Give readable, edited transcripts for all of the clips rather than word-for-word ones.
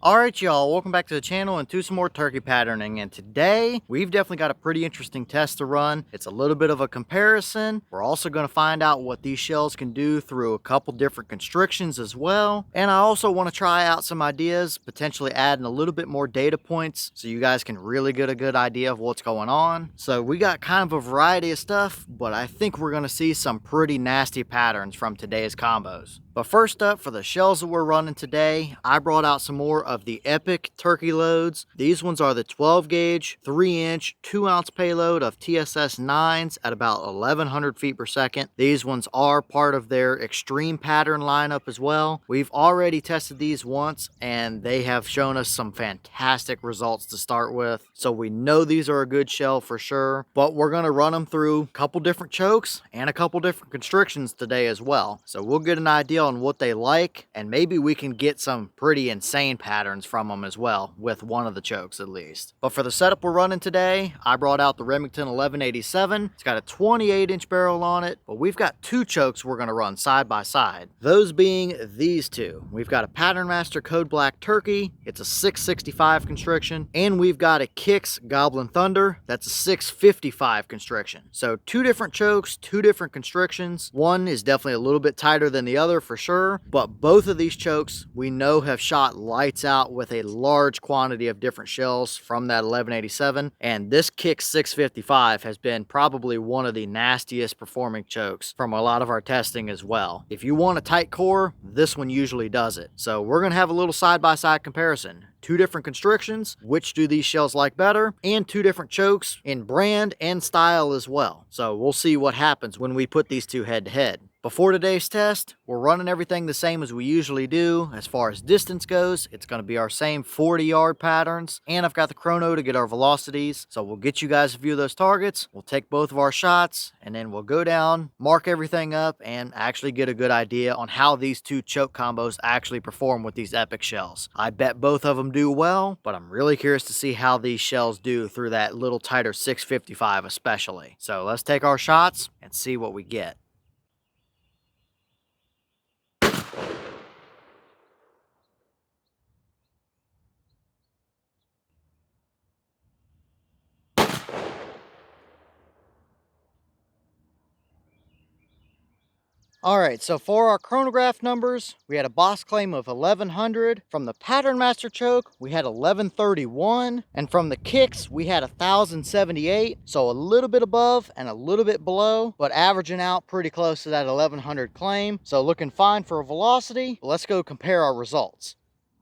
Alright y'all, welcome back to the channel and to some more turkey patterning, and today we've definitely got a pretty interesting test to run. It's a little bit of a comparison. We're also going to find out what these shells can do through a couple different constrictions as well, and I also want to try out some ideas, potentially adding a little bit more data points so you guys can really get a good idea of what's going on. So we got kind of a variety of stuff, but I think we're going to see some pretty nasty patterns from today's combos. But first up, for the shells that we're running today, I brought out some more of the Epic turkey loads. These ones are the 12 gauge, 3-inch, 2-ounce payload of TSS 9s at about 1100 feet per second. These ones are part of their Extreme Pattern lineup as well. We've already tested these once and they have shown us some fantastic results to start with. So we know these are a good shell for sure, but we're going to run them through a couple different chokes and a couple different constrictions today as well. So we'll get an idea on what they like, and maybe we can get some pretty insane patterns from them as well with one of the chokes at least. But for the setup we're running today, I brought out the Remington 1187. It's got a 28-inch barrel on it, but we've got two chokes we're going to run side by side. Those being these two. We've got a Patternmaster Code Black Turkey. It's a 665 constriction, and we've got a Kicks Gobblin Thunder. That's a 655 constriction. So two different chokes, two different constrictions. One is definitely a little bit tighter than the other for sure, but both of these chokes we know have shot lights out with a large quantity of different shells from that 1187, and this Kicks 655 has been probably one of the nastiest performing chokes from a lot of our testing as well. If you want a tight core, this one usually does it. So we're going to have a little side-by-side comparison. Two different constrictions, which do these shells like better, and two different chokes in brand and style as well. So we'll see what happens when we put these two head to head. Before today's test, we're running everything the same as we usually do. As far as distance goes, it's going to be our same 40-yard patterns, and I've got the chrono to get our velocities. So we'll get you guys a few of those targets, we'll take both of our shots, and then we'll go down, mark everything up, and actually get a good idea on how these two choke combos actually perform with these Epic shells. I bet both of them do well, but I'm really curious to see how these shells do through that little tighter 655 especially. So let's take our shots and see what we get. Alright, so for our chronograph numbers, we had a boss claim of 1100. From the Patternmaster choke, we had 1131. And from the Kicks, we had 1078. So a little bit above and a little bit below, but averaging out pretty close to that 1100 claim. So looking fine for a velocity. Let's go compare our results.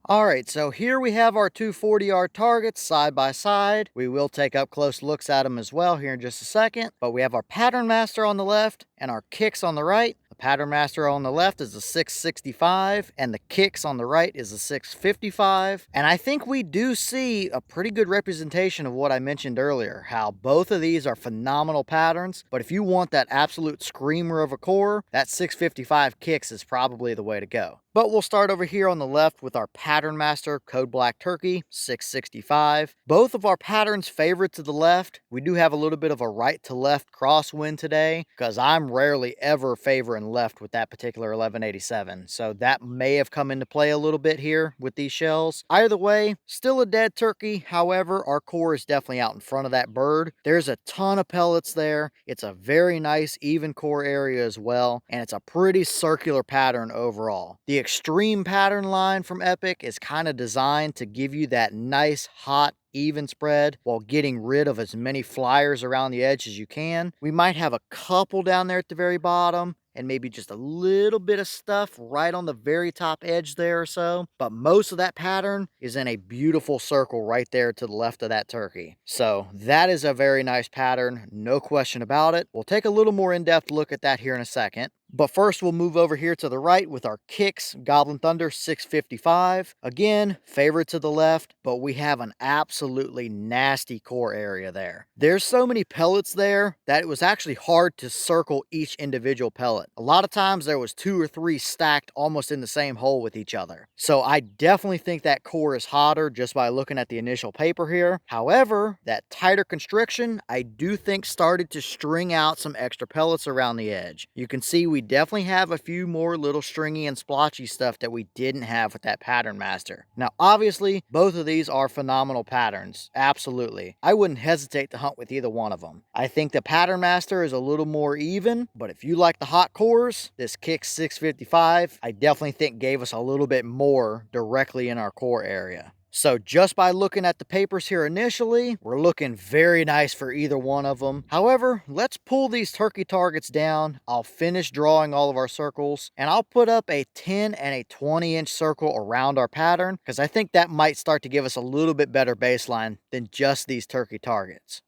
Alright, so here we have our two 40-yard targets side by side. We will take up close looks at them as well here in just a second. But we have our Patternmaster on the left and our Kicks on the right. The Patternmaster on the left is a 665 and the Kicks on the right is a 655. And I think we do see a pretty good representation of what I mentioned earlier, how both of these are phenomenal patterns. But if you want that absolute screamer of a core, that 655 Kicks is probably the way to go. But we'll start over here on the left with our Patternmaster Code Black Turkey 665. Both of our patterns favored to the left. We do have a little bit of a right to left crosswind today because I'm rarely ever favoring left with that particular 1187. So that may have come into play a little bit here with these shells. Either way, still a dead turkey. However, our core is definitely out in front of that bird. There's a ton of pellets there. It's a very nice even core area as well. And it's a pretty circular pattern overall. The Extreme Pattern line from Epic is kind of designed to give you that nice, hot, even spread while getting rid of as many flyers around the edge as you can. We might have a couple down there at the very bottom and maybe just a little bit of stuff right on the very top edge there or so. But most of that pattern is in a beautiful circle right there to the left of that turkey. So that is a very nice pattern, no question about it. We'll take a little more in-depth look at that here in a second. But first, we'll move over here to the right with our Kicks Gobblin Thunder 655. Again, favorite to the left, but we have an absolutely nasty core area there. There's so many pellets there that it was actually hard to circle each individual pellet. A lot of times there was 2 or 3 stacked almost in the same hole with each other. So I definitely think that core is hotter just by looking at the initial paper here. However, that tighter constriction, I do think started to string out some extra pellets around the edge. You can see we we definitely have a few more little stringy and splotchy stuff that we didn't have with that Patternmaster. Now, obviously, both of these are phenomenal patterns. Absolutely. I wouldn't hesitate to hunt with either one of them. I think the Patternmaster is a little more even, but if you like the hot cores, this Kicks 655, I definitely think gave us a little bit more directly in our core area. So just by looking at the papers here initially, we're looking very nice for either one of them. However, let's pull these turkey targets down. I'll finish drawing all of our circles, and I'll put up a 10 and a 20-inch circle around our pattern, because I think that might start to give us a little bit better baseline than just these turkey targets.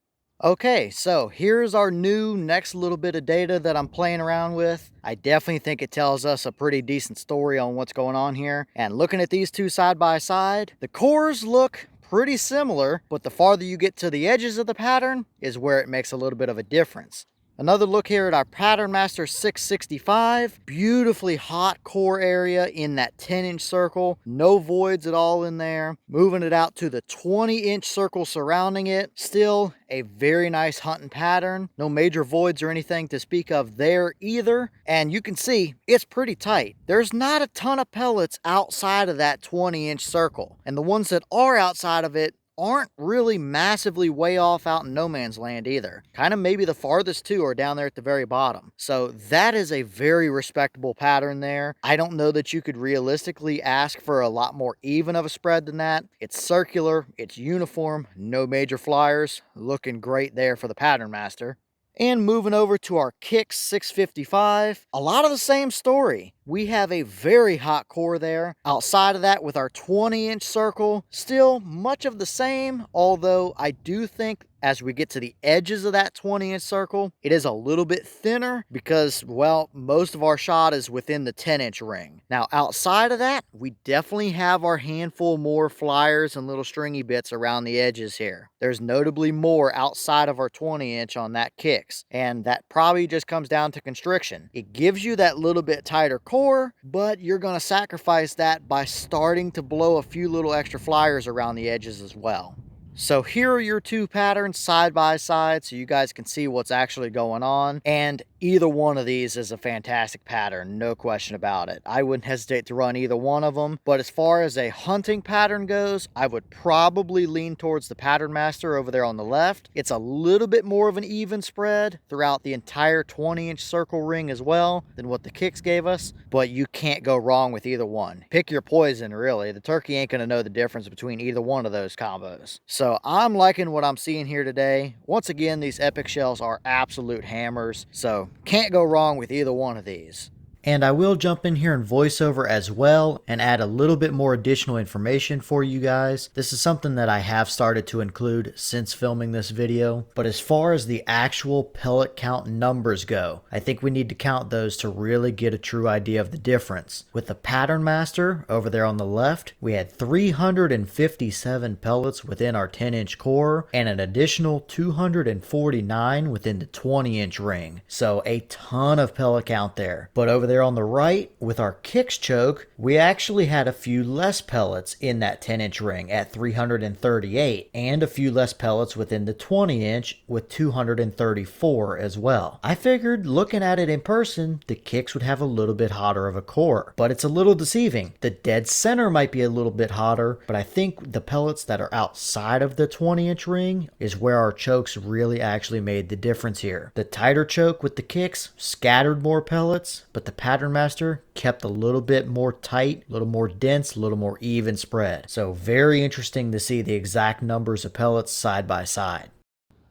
Okay, so here's our new next little bit of data that I'm playing around with. I definitely think it tells us a pretty decent story on what's going on here. And looking at these two side by side, the cores look pretty similar, but the farther you get to the edges of the pattern is where it makes a little bit of a difference. Another look here at our Patternmaster 665. Beautifully hot core area in that 10-inch circle. No voids at all in there. Moving it out to the 20-inch circle surrounding it. Still a very nice hunting pattern. No major voids or anything to speak of there either. And you can see it's pretty tight. There's not a ton of pellets outside of that 20-inch circle. And the ones that are outside of it aren't really massively way off out in no man's land either. Kind of maybe the farthest two are down there at the very bottom. So that is a very respectable pattern there. I don't know that you could realistically ask for a lot more even of a spread than that. It's circular, it's uniform, no major flyers. Looking great there for the Patternmaster. And moving over to our Kicks 655, a lot of the same story. We have a very hot core there. Outside of that, with our 20-inch circle, still much of the same, although I do think as we get to the edges of that 20-inch circle, it is a little bit thinner because, well, most of our shot is within the 10-inch ring. Now, outside of that, we definitely have our handful more flyers and little stringy bits around the edges here. There's notably more outside of our 20-inch on that Kicks, and that probably just comes down to constriction. It gives you that little bit tighter core, but you're going to sacrifice that by starting to blow a few little extra flyers around the edges as well. So here are your two patterns side by side so you guys can see what's actually going on. And either one of these is a fantastic pattern, no question about it. I wouldn't hesitate to run either one of them. But as far as a hunting pattern goes, I would probably lean towards the Patternmaster over there on the left. It's a little bit more of an even spread throughout the entire 20-inch circle ring as well than what the Kicks gave us. But you can't go wrong with either one. Pick your poison, really. The turkey ain't going to know the difference between either one of those combos. So I'm liking what I'm seeing here today. Once again, these Epic shells are absolute hammers, so can't go wrong with either one of these. And I will jump in here in voiceover as well and add a little bit more additional information for you guys. This is something that I have started to include since filming this video. But as far as the actual pellet count numbers go, I think we need to count those to really get a true idea of the difference. With the Patternmaster over there on the left, we had 357 pellets within our 10-inch core and an additional 249 within the 20-inch ring. So a ton of pellet count there. But over there on the right, with our Kicks choke, we actually had a few less pellets in that 10-inch ring at 338, and a few less pellets within the 20-inch with 234 as well. I figured looking at it in person, the Kicks would have a little bit hotter of a core, but it's a little deceiving. The dead center might be a little bit hotter, but I think the pellets that are outside of the 20-inch ring is where our chokes really actually made the difference here. The tighter choke with the Kicks scattered more pellets, but the Patternmaster kept a little bit more tight, a little more dense, a little more even spread. So very interesting to see the exact numbers of pellets side by side.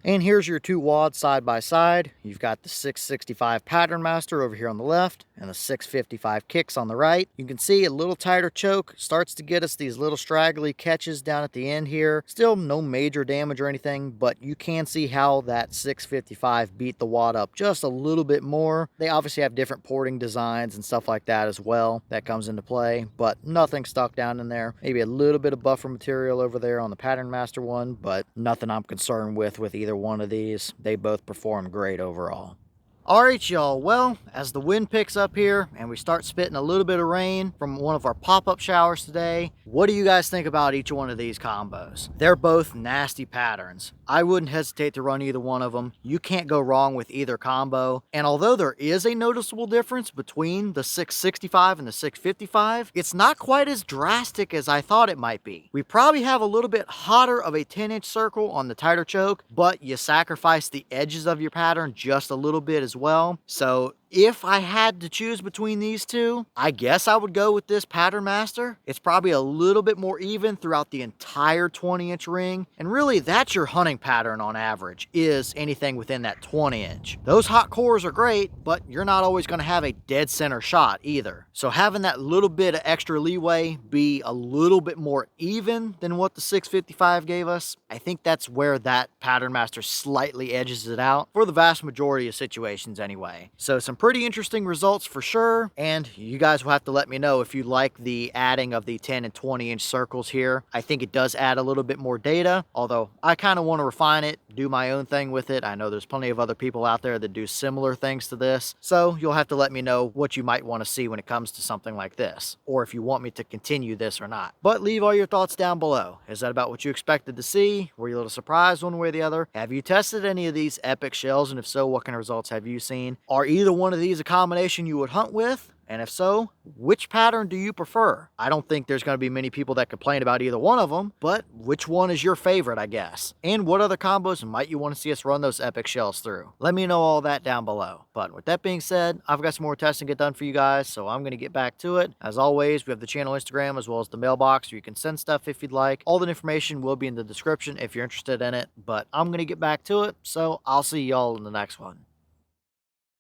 And here's your two wads side by side. You've got the 665 Patternmaster over here on the left and the 655 Kicks on the right. You can see a little tighter choke starts to get us these little straggly catches down at the end here. Still no major damage or anything, but you can see how that 655 beat the wad up just a little bit more. They obviously have different porting designs and stuff like that as well. That comes into play, but nothing stuck down in there. Maybe a little bit of buffer material over there on the Patternmaster one, but nothing I'm concerned with either one of these. They both perform great overall. All right, y'all. Well, as the wind picks up here and we start spitting a little bit of rain from one of our pop-up showers today, what do you guys think about each one of these combos? They're both nasty patterns. I wouldn't hesitate to run either one of them. You can't go wrong with either combo. And although there is a noticeable difference between the 665 and the 655, it's not quite as drastic as I thought it might be. We probably have a little bit hotter of a 10-inch circle on the tighter choke, but you sacrifice the edges of your pattern just a little bit as well. So if I had to choose between these two, I guess I would go with this Patternmaster. It's probably a little bit more even throughout the entire 20-inch ring. And really, that's your hunting pattern on average, is anything within that 20-inch. Those hot cores are great, but you're not always going to have a dead center shot either. So having that little bit of extra leeway be a little bit more even than what the 655 gave us, I think that's where that Patternmaster slightly edges it out for the vast majority of situations anyway. So some pretty interesting results for sure, and you guys will have to let me know if you like the adding of the 10 and 20-inch circles here. I think it does add a little bit more data, although I kind of want to refine it, do my own thing with it. I know there's plenty of other people out there that do similar things to this, so you'll have to let me know what you might want to see when it comes to something like this, or if you want me to continue this or not. But leave all your thoughts down below. Is that about what you expected to see? Were you a little surprised one way or the other? Have you tested any of these epic shells, and if so, what kind of results have you seen? Are either one of these a combination you would hunt with? And if so, which pattern do you prefer? I don't think there's going to be many people that complain about either one of them, but which one is your favorite, I guess? And what other combos might you want to see us run those epic shells through? Let me know all that down below. But with that being said, I've got some more testing to get done for you guys, so I'm going to get back to it. As always, we have the channel Instagram as well as the mailbox where you can send stuff if you'd like. All the information will be in the description if you're interested in it, but I'm going to get back to it, so I'll see y'all in the next one.